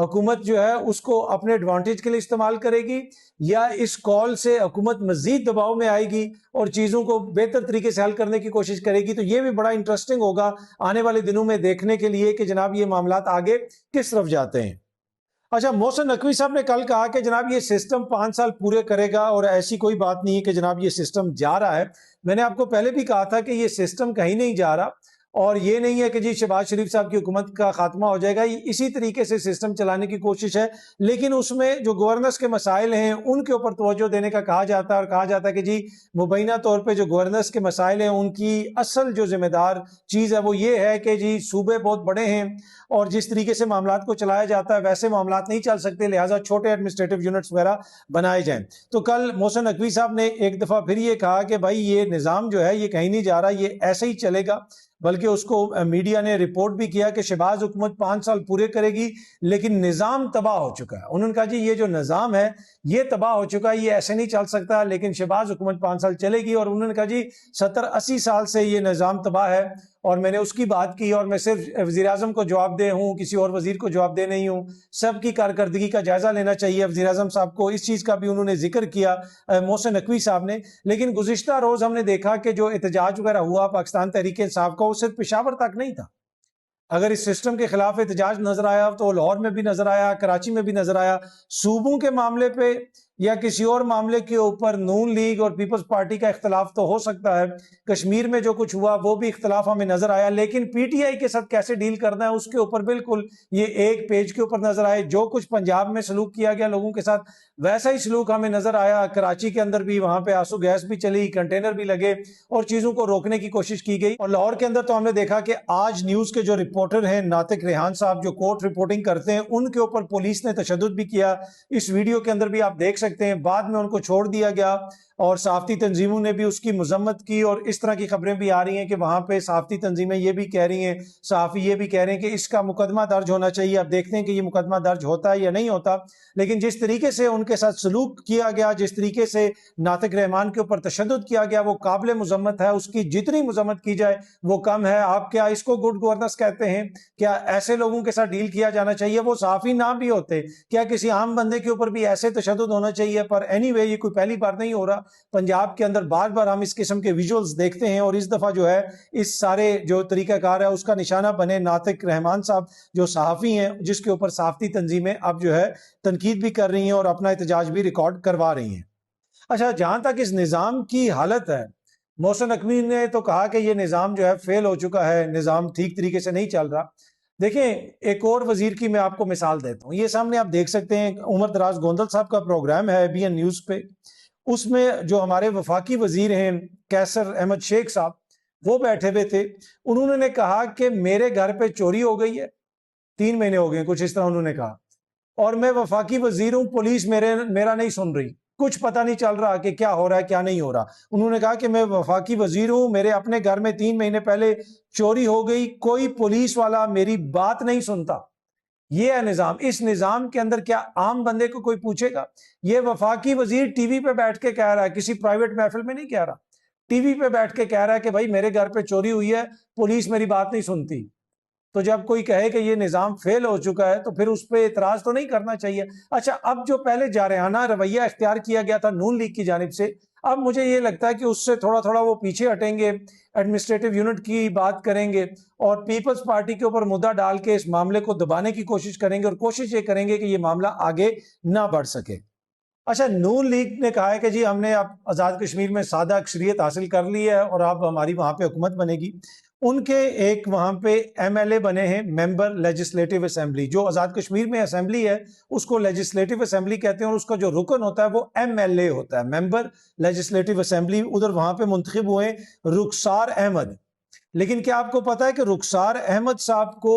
حکومت جو ہے اس کو اپنے ایڈوانٹیج کے لیے استعمال کرے گی، یا اس کال سے حکومت مزید دباؤ میں آئے گی اور چیزوں کو بہتر طریقے سے حل کرنے کی کوشش کرے گی؟ تو یہ بھی بڑا انٹرسٹنگ ہوگا آنے والے دنوں میں دیکھنے کے لیے کہ جناب یہ معاملات آگے کس طرف جاتے ہیں۔ اچھا، محسن نقوی صاحب نے کل کہا کہ جناب یہ سسٹم 5 سال پورے کرے گا، اور ایسی کوئی بات نہیں ہے کہ جناب یہ سسٹم جا رہا ہے۔ میں نے آپ کو پہلے بھی کہا تھا کہ یہ سسٹم کہیں نہیں جا رہا، اور یہ نہیں ہے کہ جی شہباز شریف صاحب کی حکومت کا خاتمہ ہو جائے گا، یہ اسی طریقے سے سسٹم چلانے کی کوشش ہے، لیکن اس میں جو گورننس کے مسائل ہیں ان کے اوپر توجہ دینے کا کہا جاتا ہے، اور کہا جاتا ہے کہ جی مبینہ طور پہ جو گورننس کے مسائل ہیں ان کی اصل جو ذمہ دار چیز ہے وہ یہ ہے کہ جی صوبے بہت بڑے ہیں، اور جس طریقے سے معاملات کو چلایا جاتا ہے ویسے معاملات نہیں چل سکتے، لہٰذا چھوٹے ایڈمنسٹریٹو یونٹس وغیرہ بنائے جائیں۔ تو کل محسن نقوی صاحب نے ایک دفعہ پھر یہ کہا کہ بھائی یہ نظام جو ہے یہ کہیں نہیں جا رہا، یہ ایسے ہی چلے گا، بلکہ اس کو میڈیا نے رپورٹ بھی کیا کہ شہباز حکومت 5 سال پورے کرے گی لیکن نظام تباہ ہو چکا ہے۔ انہوں نے کہا جی یہ جو نظام ہے یہ تباہ ہو چکا ہے، یہ ایسے نہیں چل سکتا، لیکن شہباز حکومت 5 سال چلے گی۔ اور انہوں نے کہا جی 70-80 سال سے یہ نظام تباہ ہے، اور میں نے اس کی بات کی، اور میں صرف وزیر اعظم کو جواب دہ ہوں، کسی اور وزیر کو جواب دہ نہیں ہوں، سب کی کارکردگی کا جائزہ لینا چاہیے وزیر اعظم صاحب کو، اس چیز کا بھی انہوں نے ذکر کیا محسن نقوی صاحب نے۔ لیکن گزشتہ روز ہم نے دیکھا کہ جو احتجاج وغیرہ ہوا پاکستان تحریک انصاف کا، وہ صرف پشاور تک نہیں تھا۔ اگر اس سسٹم کے خلاف احتجاج نظر آیا تو لاہور میں بھی نظر آیا، کراچی میں بھی نظر آیا۔ صوبوں کے معاملے پہ یا کسی اور معاملے کے اوپر نون لیگ اور پیپلز پارٹی کا اختلاف تو ہو سکتا ہے، کشمیر میں جو کچھ ہوا وہ بھی اختلاف ہمیں نظر آیا، لیکن پی ٹی آئی کے ساتھ کیسے ڈیل کرنا ہے اس کے اوپر بالکل یہ ایک پیج کے اوپر نظر آئے۔ جو کچھ پنجاب میں سلوک کیا گیا لوگوں کے ساتھ ویسا ہی سلوک ہمیں نظر آیا، کراچی کے اندر بھی وہاں پہ آنسو گیس بھی چلی، کنٹینر بھی لگے، اور چیزوں کو روکنے کی کوشش کی گئی۔ اور لاہور کے اندر تو ہم نے دیکھا کہ آج نیوز کے جو رپورٹر ہیں ناطق ریحان صاحب، جو کورٹ رپورٹنگ کرتے ہیں، ان کے اوپر پولیس نے تشدد بھی کیا، اس ویڈیو کے اندر بھی آپ دیکھ سکتے ہیں۔ بعد میں ان کو چھوڑ دیا گیا، اور صحافتی تنظیموں نے بھی اس کی مذمت کی، اور اس طرح کی خبریں بھی آ رہی ہیں کہ وہاں پہ صحافتی تنظیمیں یہ بھی کہہ رہی ہیں، صحافی یہ بھی کہہ رہے ہیں کہ اس کا مقدمہ درج ہونا چاہیے۔ اب دیکھتے ہیں کہ یہ مقدمہ درج ہوتا ہے یا نہیں ہوتا، لیکن جس طریقے سے ان کے ساتھ سلوک کیا گیا، جس طریقے سے ناطق رحمان کے اوپر تشدد کیا گیا، وہ قابل مذمت ہے۔ اس کی جتنی مذمت کی جائے وہ کم ہے۔ آپ کیا اس کو گڈ گورننس کہتے ہیں؟ کیا ایسے لوگوں کے ساتھ ڈیل کیا جانا چاہیے؟ وہ صحافی نہ بھی ہوتے، کیا کسی عام بندے کے اوپر بھی ایسے تشدد ہونا چاہیے؟ پر اینی وے یہ کوئی پہلی بار نہیں ہو رہا، پنجاب کے اندر بار بار ہم اس قسم کے ویژولز دیکھتے ہیں، اور اس دفعہ جو ہے اس سارے جو طریقہ کار ہے اس کا نشانہ بنے ناطق رحمان صاحب، جو صحافی ہیں، جس کے اوپر صحافتی تنظیمیں اب جو ہے تنقید بھی کر رہی ہیں اور اپنا احتجاج بھی ریکارڈ کروا رہی ہیں۔ اچھا، جہاں تک اس نظام کی حالت ہے، محسن نقوی نے تو کہا کہ یہ نظام جو ہے فیل ہو چکا ہے، نظام ٹھیک طریقے سے نہیں چل رہا۔ دیکھیں، ایک اور وزیر کی میں آپ کو مثال دیتا ہوں، یہ سامنے آپ دیکھ سکتے ہیں، عمر دراز گوندل صاحب کا پروگرام ہے بی این نیوز پہ، اس میں جو ہمارے وفاقی وزیر ہیں کیسر احمد شیخ صاحب، وہ بیٹھے ہوئے تھے۔ انہوں نے کہا کہ میرے گھر پہ چوری ہو گئی ہے، 3 مہینے ہو گئے، کچھ اس طرح انہوں نے کہا، اور میں وفاقی وزیر ہوں، پولیس میرا نہیں سن رہی، کچھ پتہ نہیں چل رہا کہ کیا ہو رہا ہے کیا نہیں ہو رہا۔ انہوں نے کہا کہ میں وفاقی وزیر ہوں، میرے اپنے گھر میں 3 مہینے پہلے چوری ہو گئی، کوئی پولیس والا میری بات نہیں سنتا۔ یہ ہے نظام۔ اس نظام کے اندر کیا عام بندے کو کوئی پوچھے گا؟ یہ وفاقی وزیر ٹی وی پہ بیٹھ کے کہہ رہا ہے، کسی پرائیویٹ محفل میں نہیں کہہ رہا، ٹی وی پہ بیٹھ کے کہہ رہا ہے کہ بھائی میرے گھر پہ چوری ہوئی ہے، پولیس میری بات نہیں سنتی۔ تو جب کوئی کہے کہ یہ نظام فیل ہو چکا ہے تو پھر اس پہ اعتراض تو نہیں کرنا چاہیے۔ اچھا، اب جو پہلے جارحانہ رویہ اختیار کیا گیا تھا نون لیگ کی جانب سے، اب مجھے یہ لگتا ہے کہ اس سے تھوڑا تھوڑا وہ پیچھے ہٹیں گے، ایڈمنسٹریٹو یونٹ کی بات کریں گے، اور پیپلز پارٹی کے اوپر مدعا ڈال کے اس معاملے کو دبانے کی کوشش کریں گے، اور کوشش یہ کریں گے کہ یہ معاملہ آگے نہ بڑھ سکے۔ اچھا، نون لیگ نے کہا ہے کہ جی ہم نے اب آزاد کشمیر میں سادہ اکثریت حاصل کر لی ہے اور اب ہماری وہاں پہ حکومت بنے گی۔ ان کے ایک وہاں پہ ایم ایل اے بنے ہیں، ممبر لیجسلیٹو اسمبلی، جو آزاد کشمیر میں اسمبلی ہے اس کو لیجسلیٹو اسمبلی کہتے ہیں، اور اس کا جو رکن ہوتا ہے وہ ایم ایل اے ہوتا ہے، ممبر لیجسلیٹو اسمبلی۔ ادھر وہاں پہ منتخب ہوئے رخسار احمد۔ لیکن کیا آپ کو پتا ہے کہ رخسار احمد صاحب کو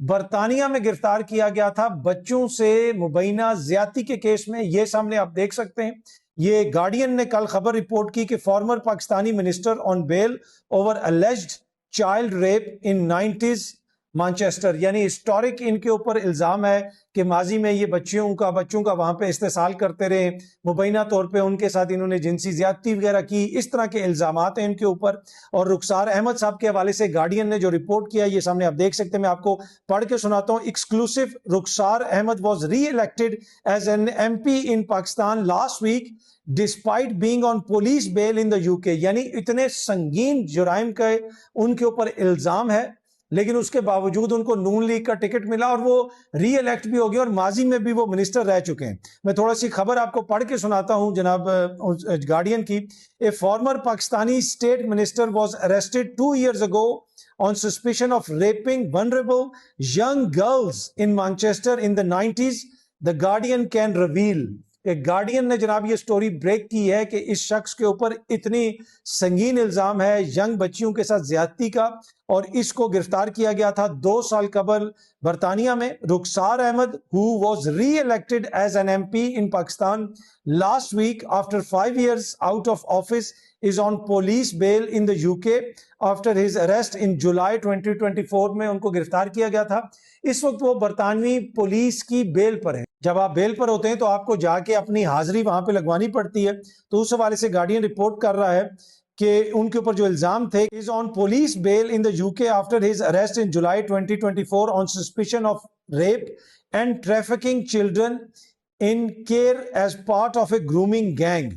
برطانیہ میں گرفتار کیا گیا تھا بچوں سے مبینہ زیادتی کے کیس میں؟ یہ سامنے آپ دیکھ سکتے ہیں، یہ گارڈین نے کل خبر رپورٹ کی کہ فارمر پاکستانی منسٹر آن بیل اوور alleged چائلڈ ریپ ان 90s مانچسٹر، یعنی ہسٹورک ان کے اوپر الزام ہے کہ ماضی میں یہ بچوں کا وہاں پہ استحصال کرتے رہے، مبینہ طور پہ ان کے ساتھ انہوں نے جنسی زیادتی وغیرہ کی، اس طرح کے الزامات ہیں ان کے اوپر۔ اور رخسار احمد صاحب کے حوالے سے گارڈین نے جو رپورٹ کیا یہ سامنے آپ دیکھ سکتے ہیں، میں آپ کو پڑھ کے سناتا ہوں۔ Exclusive: Rukhsar Ahmed was re-elected as an M P in Pakistan last week despite being on police bail in the UK، یعنی اتنے سنگین جرائم کا ان کے اوپر الزام ہے لیکن اس کے باوجود ان کو نون لیگ کا ٹکٹ ملا اور وہ ری الیکٹ بھی ہو گئے اور ماضی میں بھی وہ منسٹر رہ چکے ہیں۔ میں تھوڑا سی خبر آپ کو پڑھ کے سناتا ہوں جناب گارڈین کی۔ A former Pakistani state minister was arrested 2 years ago on suspicion of raping vulnerable young girls in Manchester in the 90s, the Guardian can reveal۔ Guardian نے جناب یہ سٹوری بریک کی ہے کہ اس شخص کے اوپر اتنی سنگین الزام ہے ینگ بچیوں کے ساتھ زیادتی کا، اور اس کو گرفتار کیا گیا تھا 2 سال قبل برطانیہ میں۔ رخسار Ahmad who was re-elected as an MP in Pakistan last week after 5 years out of office is on police bail in the UK after his arrest in July 2024 میں ان کو گرفتار کیا گیا تھا۔ اس وقت وہ برطانوی پولیس کی بیل پر ہے۔ جب آپ بیل پر ہوتے ہیں تو آپ کو جا کے اپنی حاضری وہاں پہ لگوانی پڑتی ہے، تو اس حوالے سے گارڈین رپورٹ کر رہا ہے کہ ان کے اوپر جو الزام تھے is on police bail in the UK after his arrest in July 2024 on suspicion of rape and trafficking children in care as part of a grooming gang۔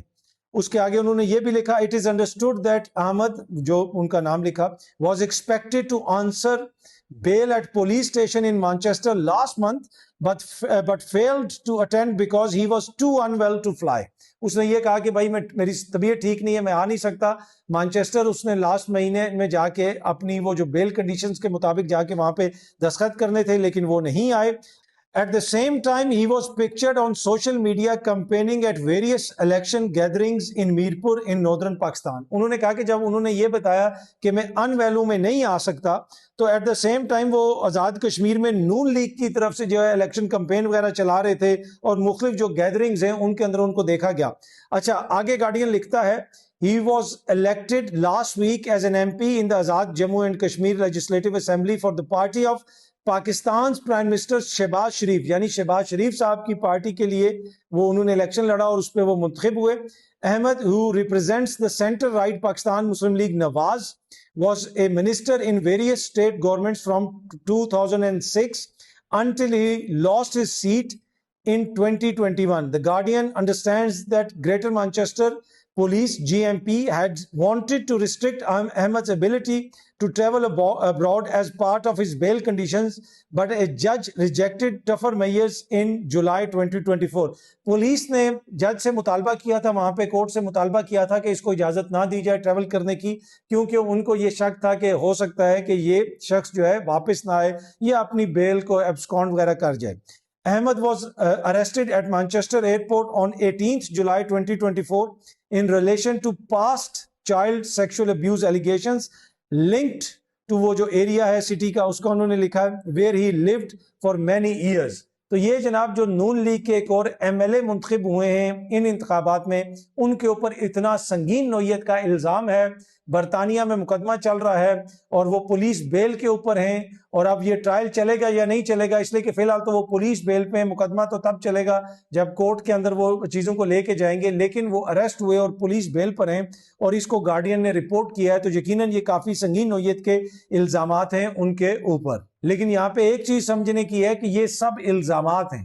اس کے آگے انہوں نے یہ بھی لکھا it is understood that Ahmad، جو ان کا نام لکھا، was expected to answer bail at police station in Manchester last month but failed to attend because he was too unwell to fly۔ اس نے یہ کہا کہ بھائی میری طبیعت ٹھیک نہیں ہے، میں آ نہیں سکتا مانچسٹر۔ اس نے لاسٹ مہینے میں جا کے اپنی وہ جو بیل کنڈیشنز کے مطابق جا کے وہاں پہ دستخط کرنے تھے لیکن وہ نہیں آئے۔ At the same time, he was pictured on social media campaigning at various election gatherings in Mirpur in northern Pakistan۔ انہوں نے کہا کہ جب انہوں نے یہ بتایا کہ میں ان ویلو میں نہیں آ سکتا تو ایٹ دا سیم ٹائم وہ آزاد کشمیر میں نون لیگ کی طرف سے جو ہے الیکشن کمپین وغیرہ چلا رہے تھے اور مختلف جو گیدرنگز ہیں ان کے اندر ان کو دیکھا گیا۔ اچھا، آگے گارڈین لکھتا ہے He was elected last week as an MP in the Azad Jammu and Kashmir Legislative Assembly for the party of Pakistan prime minister Shehbaz Sharif, یعنی شہباز شریف صاحب کی پارٹی کے لیے وہ انہوں نے الیکشن لڑا اور اس پہ وہ منتخب ہوئے۔ Ahmed who represents the center right Pakistan Muslim League Nawaz was a minister in various state governments from 2006 until he lost his seat in 2021۔ The Guardian understands that Greater Manchester Police GMP had wanted to restrict Ahmed's ability to travel abroad as part of his bail conditions, but a judge rejected tougher measures in July 2024۔ Police نے جج سے مطالبہ کیا تھا، وہاں پہ court سے مطالبہ کیا تھا کہ اس کو اجازت نہ دی جائے ٹریول کرنے کی، کیونکہ ان کو یہ شک تھا کہ ہو سکتا ہے کہ یہ شخص جو ہے واپس نہ آئے یا اپنی بیل کو ایبسکونڈ وغیرہ کر جائے۔ Ahmed was arrested at Manchester airport on 18th July 2024 in relation to past child sexual abuse allegations linked to وہ جو ایریا ہے سٹی کا اس کا انہوں نے لکھا ہے where he lived for many years۔ تو یہ جناب جو نون لیگ کے ایک اور MLA منتخب ہوئے ہیں ان انتخابات میں، ان کے اوپر اتنا سنگین نوعیت کا الزام ہے، برطانیہ میں مقدمہ چل رہا ہے اور وہ پولیس بیل کے اوپر ہیں، اور اب یہ ٹرائل چلے گا یا نہیں چلے گا، اس لیے کہ فی الحال تو وہ پولیس بیل پہ ہیں، مقدمہ تو تب چلے گا جب کورٹ کے اندر وہ چیزوں کو لے کے جائیں گے، لیکن وہ اریسٹ ہوئے اور پولیس بیل پر ہیں اور اس کو گارڈین نے رپورٹ کیا ہے، تو یقیناً یہ کافی سنگین نوعیت کے الزامات ہیں ان کے اوپر۔ لیکن یہاں پہ ایک چیز سمجھنے کی ہے کہ یہ سب الزامات ہیں،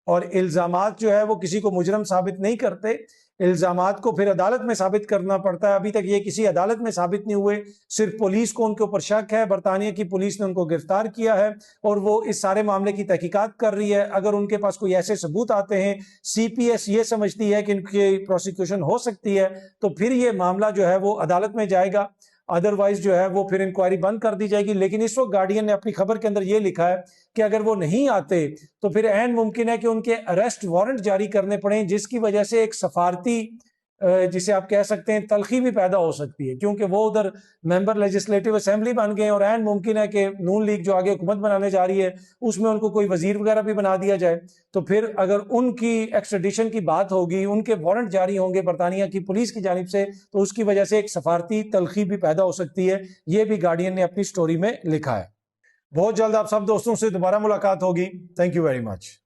اور الزامات جو ہے وہ کسی کو مجرم ثابت نہیں کرتے، الزامات کو پھر عدالت میں ثابت کرنا پڑتا ہے۔ ابھی تک یہ کسی عدالت میں ثابت نہیں ہوئے، صرف پولیس کو ان کے اوپر شک ہے، برطانیہ کی پولیس نے ان کو گرفتار کیا ہے اور وہ اس سارے معاملے کی تحقیقات کر رہی ہے۔ اگر ان کے پاس کوئی ایسے ثبوت آتے ہیں، CPS یہ سمجھتی ہے کہ ان کی پروسیکیوشن ہو سکتی ہے، تو پھر یہ معاملہ جو ہے وہ عدالت میں جائے گا، ادروائز جو ہے وہ پھر انکوائری بند کر دی جائے گی۔ لیکن اس وقت گارڈین نے اپنی خبر کے اندر یہ لکھا ہے کہ اگر وہ نہیں آتے تو پھر عین ممکن ہے کہ ان کے اریسٹ وارنٹ جاری کرنے پڑیں، جس کی وجہ سے ایک سفارتی جسے آپ کہہ سکتے ہیں تلخی بھی پیدا ہو سکتی ہے، کیونکہ وہ ادھر ممبر لیجسلیٹو اسمبلی بن گئے اور عین ممکن ہے کہ نون لیگ جو آگے حکومت بنانے جا رہی ہے اس میں ان کو کوئی وزیر وغیرہ بھی بنا دیا جائے، تو پھر اگر ان کی ایکسٹریڈیشن کی بات ہوگی، ان کے وارنٹ جاری ہوں گے برطانیہ کی پولیس کی جانب سے، تو اس کی وجہ سے ایک سفارتی تلخی بھی پیدا ہو سکتی ہے۔ یہ بھی گارڈین نے اپنی سٹوری میں لکھا ہے۔ بہت جلد آپ سب دوستوں سے دوبارہ ملاقات ہوگی. Thank you very much.